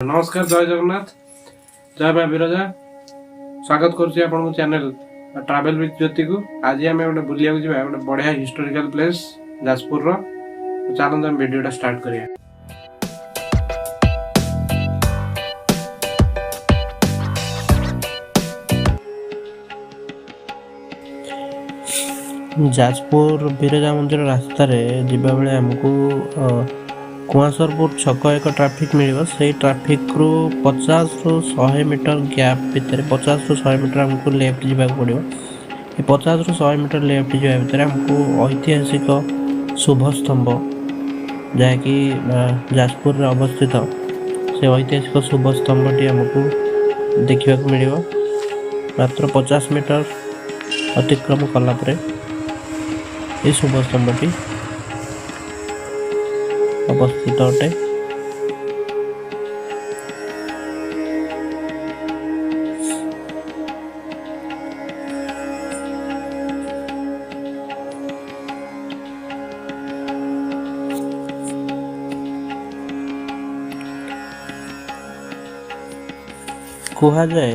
नमस्कार, जय जगन्नाथ, जय माँ विरजा। स्वागत करुच्ची आपन चैनल ट्रैवल विथ ज्योति को। आज आम गोटे बुलिया गोटे बढ़िया हिस्टोरिकल प्लेस जाजपुर। चलते हम वीडियो स्टार्ट करिया। जाजपुर बिरजा मंदिर रास्ता जीवा बेले आमको कुआसरपुर छक एक ट्राफिक मिल से ट्राफिक रु 50 रु 100 मीटर गैप भितर 50 रु 100 मीटर आमको लेफ्ट जावाक पड़ो। 50 रु 100 मीटर लेफ्ट जावा भितर आमको ऐतिहासिक शुभ स्तंभ जहाँकि जाजपुर अवस्थित से ऐतिहासिक शुभ स्तंभटी आमको देखा मिल। मात्र 50 मीटर अतिक्रम कलापर ये शुभ स्तंभटी अवस्थित अटे। कहा जाए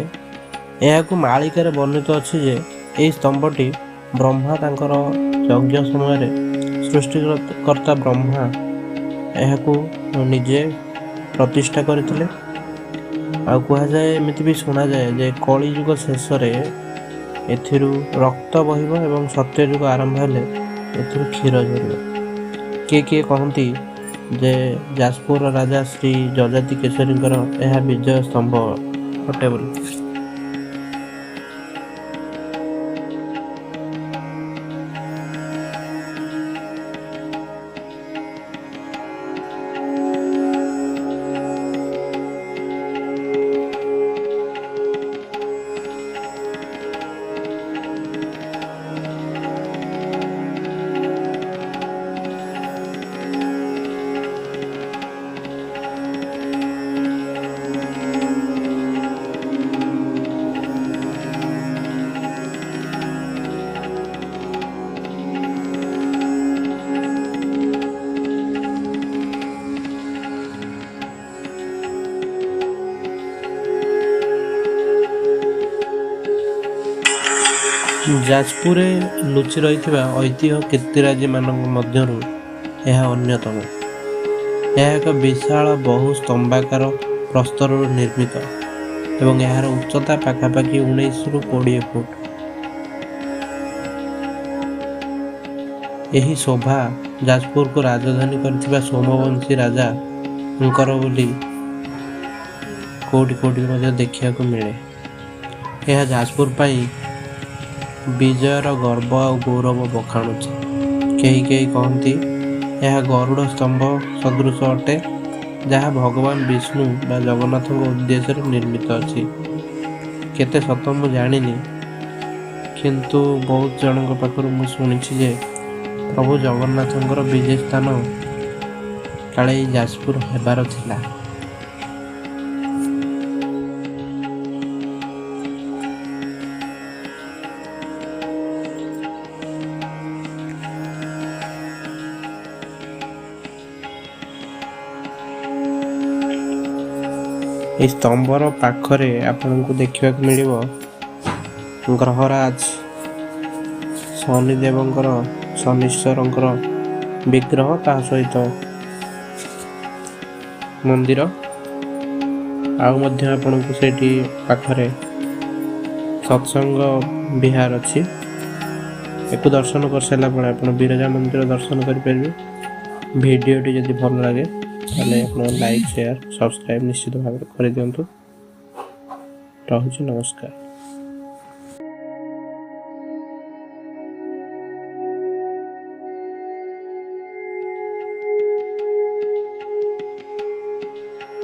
यह मालिकार वर्णित अच्छी जे यह स्तंभटी ब्रह्मा तांकर यज्ञ समय सृष्टिकर्ता ब्रह्मा यह निजे प्रतिष्ठा करथिले। आ कहा जाए एमती भी शुणा जाए जे कली युग शेष एथिरु रक्त बहिब एवं सत्य युग आरंभ हेले एथिरु क्षीर झरिब। किए कहती जे जाजपुर राजा श्री जजाति केशरी यह विजय स्तंभ अटे बोली। जाजपुर लुचि रही ऐतिह्य कीर्तिराजी मान मध्यरु यह अन्यतम। यह एक विशाल बहु स्तंभाकार प्रस्तर निर्मित एवं यार उच्चता पाखापाखि 19 रु 20 फुट। यही शोभा जाजपुर को राजधानी करथिबा सोमवंशी राजा बोली कोटि कोटि देखा मिले। यह जाजपुर पाई विजयर गर्व और गौरव बखाणुची। कही कहती यह गरुड़ स्तंभ सदृश अटे जहाँ भगवान विष्णु बा जगन्नाथ उद्देश्य निर्मित अच्छी। केते सत मु जानी किंतु बहुत जन पाखर मु शुणी जे प्रभु जगन्नाथ विजय स्थान काले जाजपुर हेबार थिला। इस स्तंभर पाखरे आपन को देखा मिल ग्रहराज शनिदेव शनीश्वर विग्रह ता सहित मंदिर आपन को सेठी पाखरे सत्संग विहार अच्छी। एक दर्शन कर सारा आप बिरजा मंदिर दर्शन करेंगे। वीडियोटी जदि भल लगे लाइक शेयर सब्सक्राइब निश्चित भाव कर दिंतु। रहुछि नमस्कार।